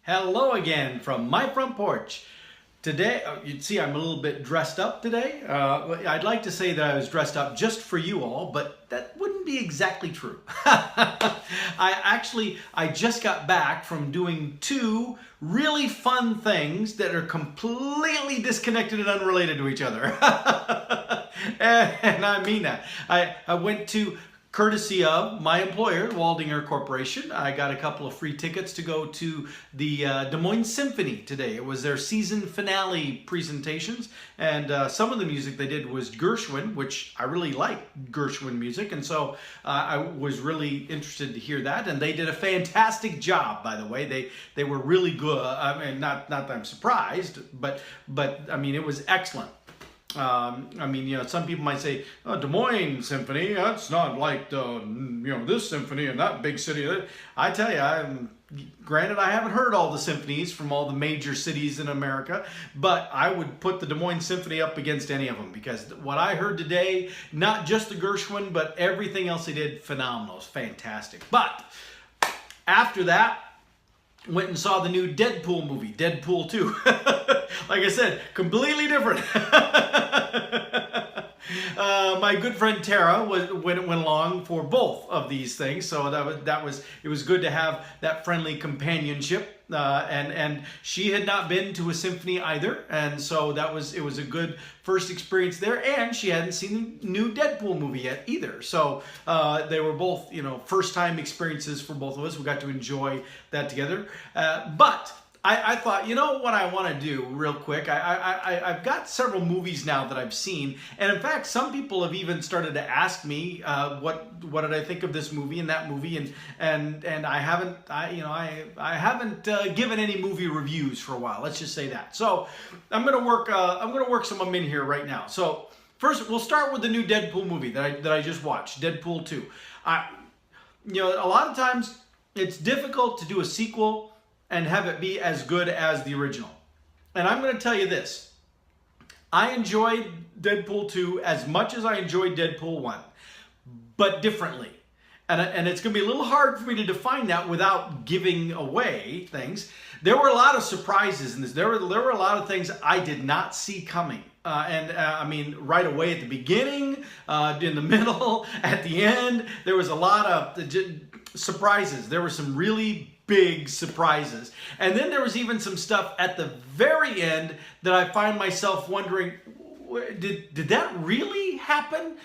Hello again from my front porch. Today, you'd see I'm a little bit dressed up today. I'd like to say that I was dressed up just for you all, but that wouldn't be exactly true. I just got back from doing two really fun things that are completely disconnected and unrelated to each other. and I mean that. I went to, courtesy of my employer, Waldinger Corporation, I got a couple of free tickets to go to the Des Moines Symphony today. It was their season finale presentations, and some of the music they did was Gershwin, which I really like Gershwin music, and so I was really interested to hear that, and they did a fantastic job, by the way. They were really good. I mean, not that I'm surprised, but I mean, it was excellent. Some people might say, oh, Des Moines Symphony, that's not like this symphony in that big city. I tell you, granted, I haven't heard all the symphonies from all the major cities in America, but I would put the Des Moines Symphony up against any of them, because what I heard today, not just the Gershwin, but everything else they did, phenomenal. It was fantastic. But after that, went and saw the new Deadpool movie, Deadpool 2. Like I said, completely different. My good friend Tara went along for both of these things, so it was good to have that friendly companionship. And she had not been to a symphony either, and so it was a good first experience there. And she hadn't seen the new Deadpool movie yet either, so they were both first time experiences for both of us. We got to enjoy that together. But I thought, what I want to do real quick, I've got several movies now that I've seen, and in fact, some people have even started to ask me what did I think of this movie and that movie, and I haven't given any movie reviews for a while. Let's just say that. So I'm gonna work some of them in here right now. So first, we'll start with the new Deadpool movie that I just watched, Deadpool 2. A lot of times it's difficult to do a sequel and have it be as good as the original. And I'm going to tell you this. I enjoyed Deadpool 2 as much as I enjoyed Deadpool 1, but differently. And it's going to be a little hard for me to define that without giving away things. There were a lot of surprises in this. There were a lot of things I did not see coming. Right away at the beginning, in the middle, at the end, there was a lot of surprises. There were some really big surprises. And then there was even some stuff at the very end that I find myself wondering, did that really happen?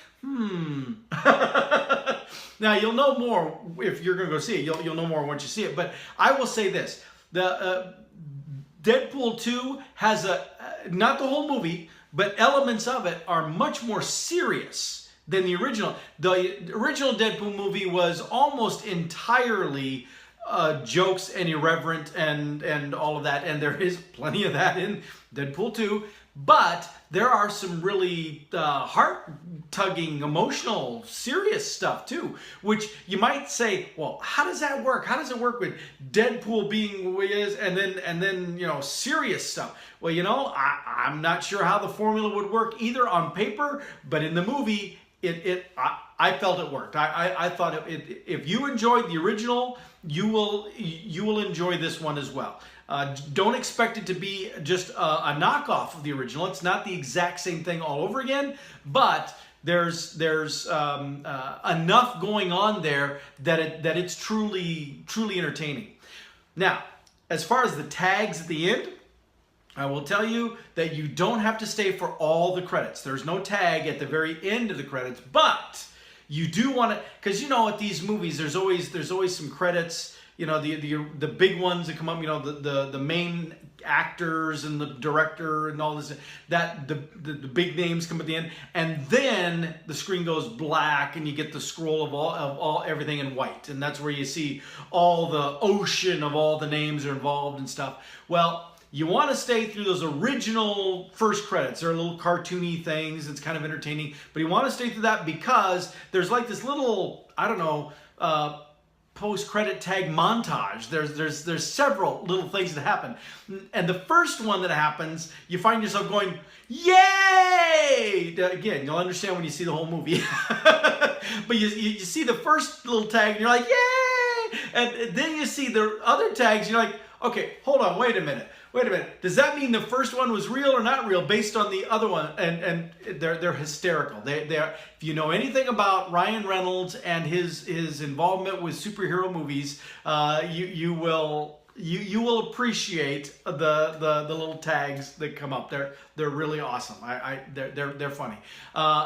Now, you'll know more if you're going to go see it. You'll know more once you see it. But I will say this. The Deadpool 2 has not the whole movie, but elements of it are much more serious than the original. The original Deadpool movie was almost entirely jokes and irreverent and all of that, and there is plenty of that in Deadpool 2, but there are some really heart-tugging, emotional, serious stuff too, which you might say, well, how does that work? How does it work with Deadpool being who he is and then serious stuff? Well, I'm not sure how the formula would work either on paper, but in the movie, I felt it worked. I thought if you enjoyed the original, you will enjoy this one as well. Don't expect it to be just a knockoff of the original. It's not the exact same thing all over again, but there's enough going on there that it's truly entertaining. Now, as far as the tags at the end, I will tell you that you don't have to stay for all the credits. There's no tag at the very end of the credits, but you do want to, because at these movies there's always some credits. The big ones that come up. The main actors and the director and all this. That the big names come at the end, and then the screen goes black, and you get the scroll of all everything in white, and that's where you see all the ocean of all the names are involved and stuff. Well, you want to stay through those original first credits. They're little cartoony things. It's kind of entertaining. But you want to stay through that because there's like this little, post-credit tag montage. There's several little things that happen. And the first one that happens, you find yourself going, yay! Again, you'll understand when you see the whole movie. But you see the first little tag and you're like, yay! And then you see the other tags and you're like, okay, hold on, wait a minute. Does that mean the first one was real or not real based on the other one? And they're hysterical. They're if you know anything about Ryan Reynolds and his involvement with superhero movies, you will appreciate the little tags that come up. They're really awesome. They're funny.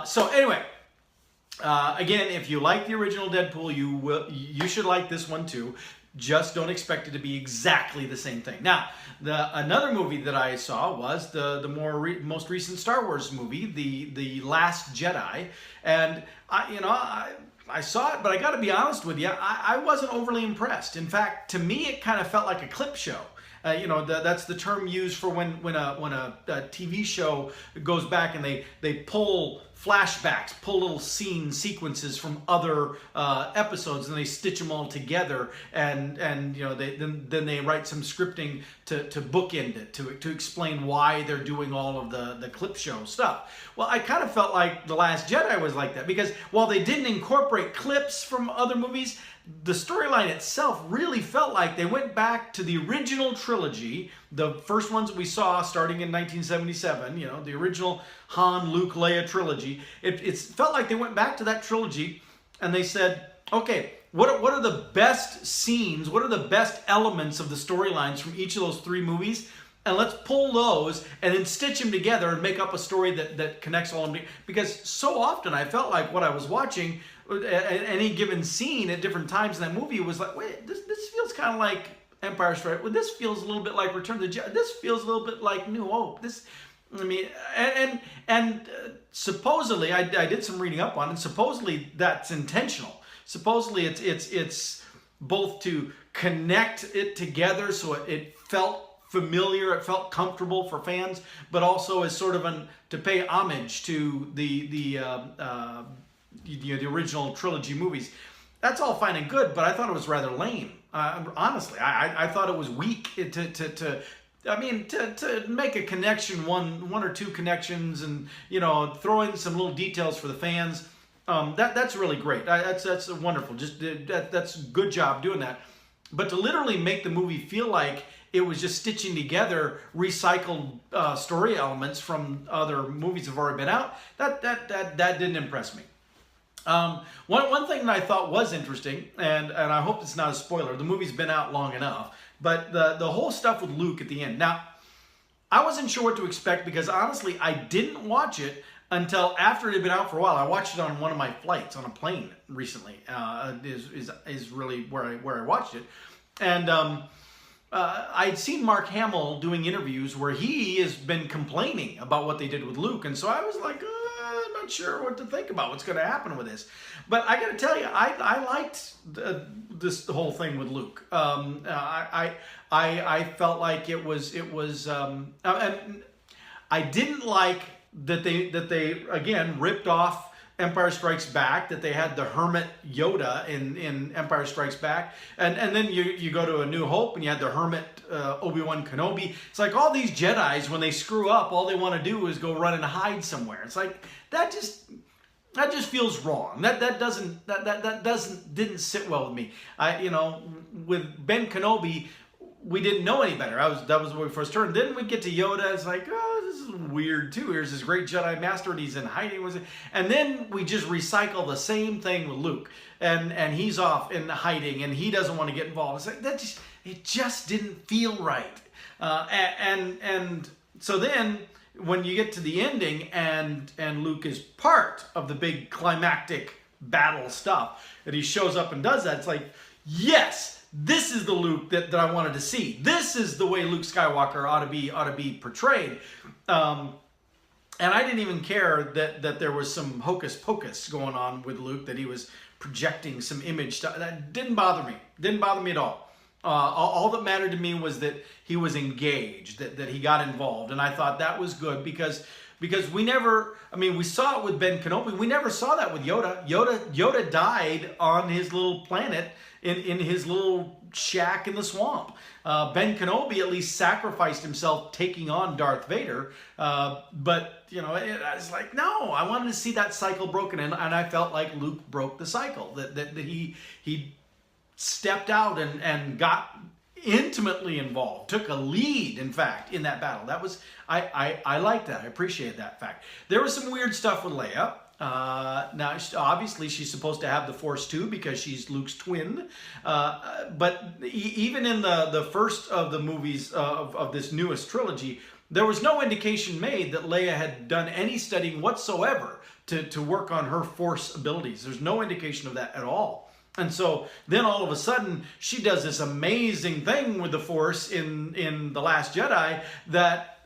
So anyway. Again, if you like the original Deadpool, you should like this one too. Just don't expect it to be exactly the same thing. Now, another movie that I saw was the most recent Star Wars movie, the Last Jedi, and I saw it, but I got to be honest with you, I wasn't overly impressed. In fact, to me, it kind of felt like a clip show. That's the term used for when a TV show goes back and they pull flashbacks, pull little scene sequences from other episodes, and they stitch them all together, and then they write some scripting to bookend it, to explain why they're doing all of the clip show stuff. Well, I kind of felt like The Last Jedi was like that, because while they didn't incorporate clips from other movies, the storyline itself really felt like they went back to the original trilogy, the first ones that we saw starting in 1977, the original Han, Luke, Leia trilogy. It felt like they went back to that trilogy and they said, okay, what are the best scenes, what are the best elements of the storylines from each of those three movies? And let's pull those and then stitch them together and make up a story that connects all of them. Because so often I felt like what I was watching, any given scene at different times in that movie was like, wait, this feels kind of like Empire Strikes. Well, this feels a little bit like Return of the Jedi. This feels a little bit like New Hope. Supposedly, I did some reading up on it. Supposedly that's intentional. Supposedly it's both to connect it together so it felt familiar, it felt comfortable for fans, but also as sort of to pay homage to the original trilogy movies. That's all fine and good, but I thought it was rather lame. Honestly, I thought it was weak to make a connection, one or two connections, and throw in some little details for the fans. That's really great. That's wonderful. That's a good job doing that. But to literally make the movie feel like it was just stitching together recycled story elements from other movies that have already been out, that didn't impress me. One thing that I thought was interesting, and I hope it's not a spoiler, the movie's been out long enough, but the whole stuff with Luke at the end. Now, I wasn't sure what to expect because honestly, I didn't watch it until after it had been out for a while. I watched it on one of my flights on a plane recently. Is really where I watched it, and I'd seen Mark Hamill doing interviews where he has been complaining about what they did with Luke, and so I was like, I'm not sure what to think about what's going to happen with this. But I got to tell you, I liked this whole thing with Luke. I felt like it was and I didn't like that they again ripped off Empire Strikes Back, that they had the hermit Yoda in Empire Strikes Back, and then you go to A New Hope and you had the hermit Obi-Wan Kenobi. It's like all these Jedis, when they screw up, all they want to do is go run and hide somewhere. It's like that just feels wrong. That didn't sit well with me. With Ben Kenobi, we didn't know any better. That was when we first turned. Then we get to Yoda. It's like, oh, this is weird too. Here's this great Jedi Master, and he's in hiding. And then we just recycle the same thing with Luke, and he's off in hiding, and he doesn't want to get involved. It's like it just didn't feel right. And so then when you get to the ending, and Luke is part of the big climactic battle stuff, and he shows up and does that, it's like, yes. This is the Luke that I wanted to see. This is the way Luke Skywalker ought to be portrayed. And I didn't even care that there was some hocus pocus going on with Luke, that he was projecting some image. That didn't bother me. Didn't bother me at all. All that mattered to me was that he was engaged, that he got involved. And I thought that was good because we never, we saw it with Ben Kenobi. We never saw that with Yoda. Yoda died on his little planet in his little shack in the swamp. Ben Kenobi at least sacrificed himself taking on Darth Vader. But I was like, no, I wanted to see that cycle broken. And I felt like Luke broke the cycle, that he stepped out and got intimately involved, took a lead, in fact, in that battle. That was, I like that. I appreciate that fact. There was some weird stuff with Leia. Now, obviously, she's supposed to have the Force too because she's Luke's twin. But even in the first of the movies of this newest trilogy, there was no indication made that Leia had done any studying whatsoever to work on her Force abilities. There's no indication of that at all. And so then all of a sudden she does this amazing thing with the Force in The Last Jedi that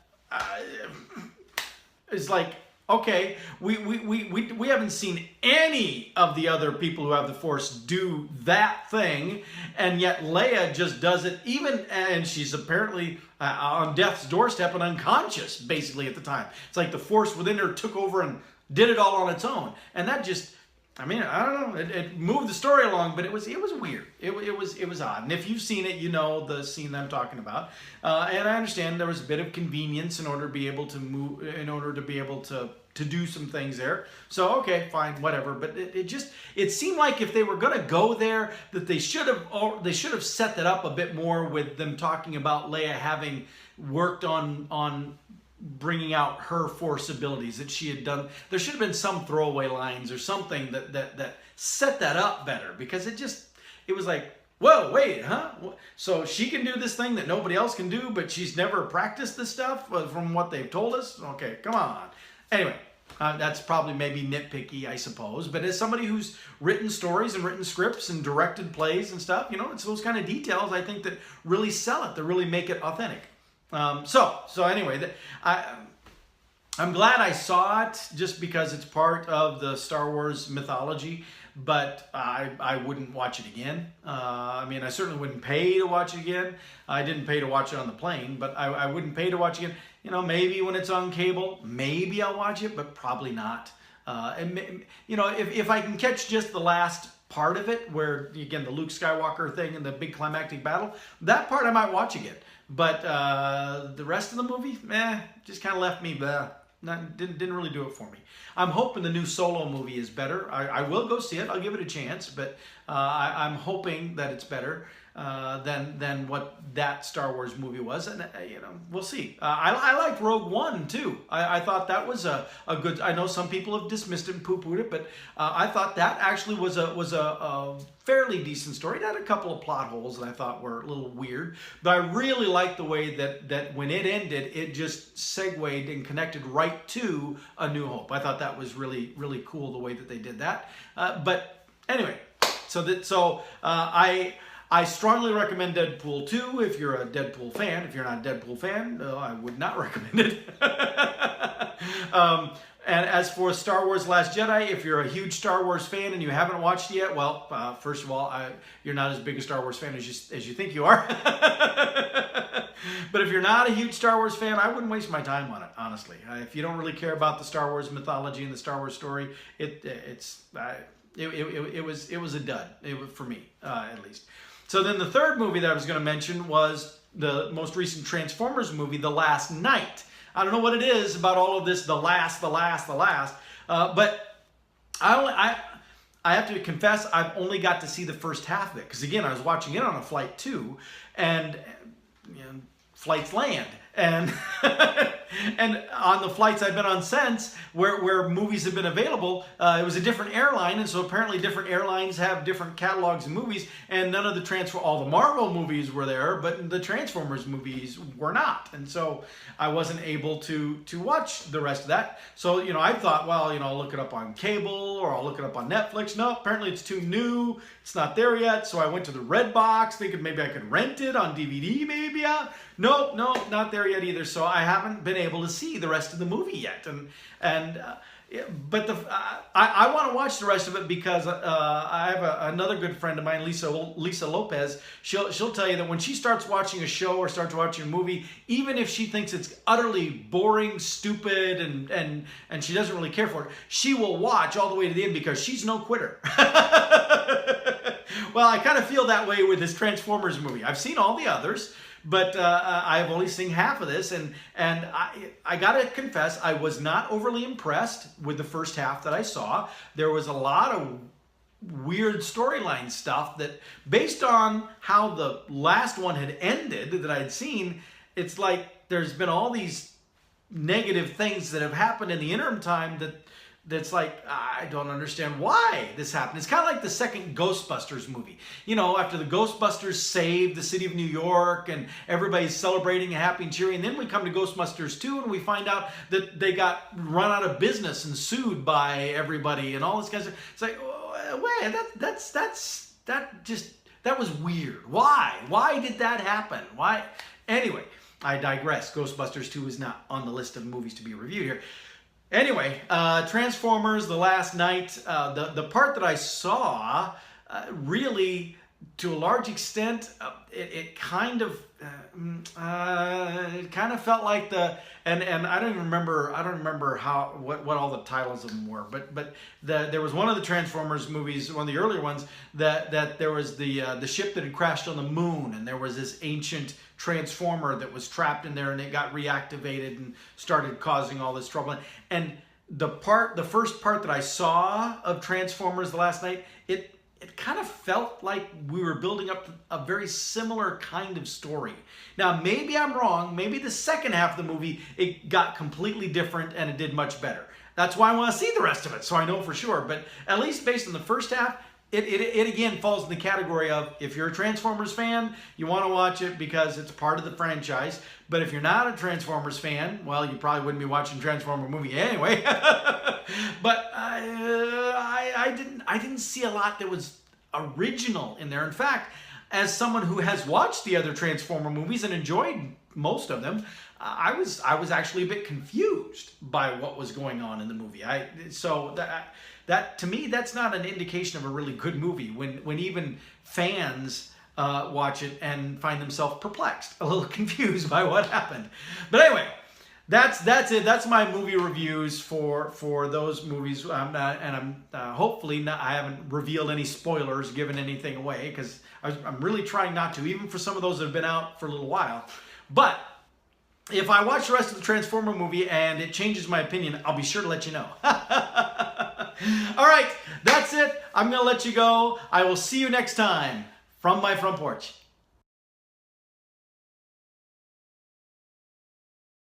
is like, okay, we haven't seen any of the other people who have the Force do that thing, and yet Leia just does it and she's apparently on death's doorstep and unconscious basically at the time. It's like the Force within her took over and did it all on its own, and that just, I mean, I don't know. It moved the story along, but it was weird. It was odd. And if you've seen it, you know the scene that I'm talking about. And I understand there was a bit of convenience in order to be able to move, in order to be able to do some things there. So okay, fine, whatever. But it seemed like if they were going to go there, that they should have set that up a bit more with them talking about Leia having worked on bringing out her Force abilities that she had done. There should have been some throwaway lines or something that set that up better, because it was like, whoa, wait, huh? So she can do this thing that nobody else can do, but she's never practiced this stuff from what they've told us? Okay, come on. Anyway, that's probably maybe nitpicky, I suppose, but as somebody who's written stories and written scripts and directed plays and stuff, you know, it's those kind of details I think that really sell it, that really make it authentic. So anyway, I'm glad I saw it just because it's part of the Star Wars mythology, but I wouldn't watch it again. I mean, I certainly wouldn't pay to watch it again. I didn't pay to watch it on the plane, but I wouldn't pay to watch it again. You know, maybe when it's on cable, maybe I'll watch it, but probably not. And you know, if I can catch just the last part of it, where again the Luke Skywalker thing and the big climactic battle, that part I might watch again. But the rest of the movie, just kind of left me, didn't really do it for me. I'm hoping the new Solo movie is better. I will go see it. I'll give it a chance, but I'm hoping that it's better than what that Star Wars movie was, and you know, we'll see. I liked Rogue One too. I thought that was a good. I know some people have dismissed it and poo-pooed it, but I thought that actually was a fairly decent story. It had a couple of plot holes that I thought were a little weird, but I really liked the way that when it ended, it just segued and connected right to A New Hope. I thought that was really, really cool the way that they did that. But anyway, I strongly recommend Deadpool 2 if you're a Deadpool fan. If you're not a Deadpool fan, I would not recommend it. And as for Star Wars Last Jedi, if you're a huge Star Wars fan and you haven't watched it yet, well, first of all, you're not as big a Star Wars fan as you think you are. But if you're not a huge Star Wars fan, I wouldn't waste my time on it, honestly. If you don't really care about the Star Wars mythology and the Star Wars story, it was a dud, for me, at least. So then the third movie that I was going to mention was the most recent Transformers movie, The Last Knight. I don't know what it is about all of this, the last. But I have to confess, I've only got to see the first half of it. Because again, I was watching it on a flight too, and you know, flights land. And and on the flights I've been on since, where movies have been available, it was a different airline, and so apparently different airlines have different catalogs of movies, and none of all the Marvel movies were there, but the Transformers movies were not, and so I wasn't able to watch the rest of that. So you know, I thought, well, you know, I'll look it up on cable or I'll look it up on Netflix. No, apparently it's too new. It's not there yet. So I went to the Redbox thinking maybe I could rent it on DVD, maybe. No, not there yet either. So I haven't been able to see the rest of the movie yet. But I want to watch the rest of it because I have another good friend of mine, Lisa Lopez. She'll tell you that when she starts watching a show or starts watching a movie, even if she thinks it's utterly boring, stupid, and she doesn't really care for it, she will watch all the way to the end because she's no quitter. Well, I kind of feel that way with this Transformers movie. I've seen all the others, but I've only seen half of this, and I gotta confess, I was not overly impressed with the first half that I saw. There was a lot of weird storyline stuff that, based on how the last one had ended that I'd seen, it's like there's been all these negative things that have happened in the interim time that's like, I don't understand why this happened. It's kind of like the second Ghostbusters movie. You know, after the Ghostbusters saved the city of New York and everybody's celebrating and happy and cheery, and then we come to Ghostbusters 2 and we find out that they got run out of business and sued by everybody and all this kind of stuff. It's like, oh, wait, that was weird. Why did that happen? Why? Anyway, I digress. Ghostbusters 2 is not on the list of movies to be reviewed here. Anyway, Transformers: The Last Night, the part that I saw, really, to a large extent, it kind of felt like and I don't even remember what all the titles of them were, but there was one of the Transformers movies, one of the earlier ones, that there was the ship that had crashed on the moon, and there was this ancient Transformer that was trapped in there, and it got reactivated and started causing all this trouble. And the first part that I saw of Transformers: The Last Night, it kind of felt like we were building up a very similar kind of story. Now, maybe I'm wrong. Maybe the second half of the movie, it got completely different and it did much better. That's why I want to see the rest of it, so I know for sure. But at least based on the first half, it again falls in the category of, if you're a Transformers fan, you want to watch it because it's part of the franchise. But if you're not a Transformers fan, well, you probably wouldn't be watching Transformer movie anyway. But I didn't see a lot that was original in there. In fact, as someone who has watched the other Transformer movies and enjoyed most of them, I was actually a bit confused by what was going on in the movie. So that to me, that's not an indication of a really good movie when even fans watch it and find themselves perplexed, a little confused by what happened. But anyway, that's it. That's my movie reviews for those movies. I'm hopefully not, I haven't revealed any spoilers, given anything away, because I'm really trying not to, even for some of those that have been out for a little while. But if I watch the rest of the Transformer movie and it changes my opinion, I'll be sure to let you know. All right, that's it. I'm going to let you go. I will see you next time from my front porch.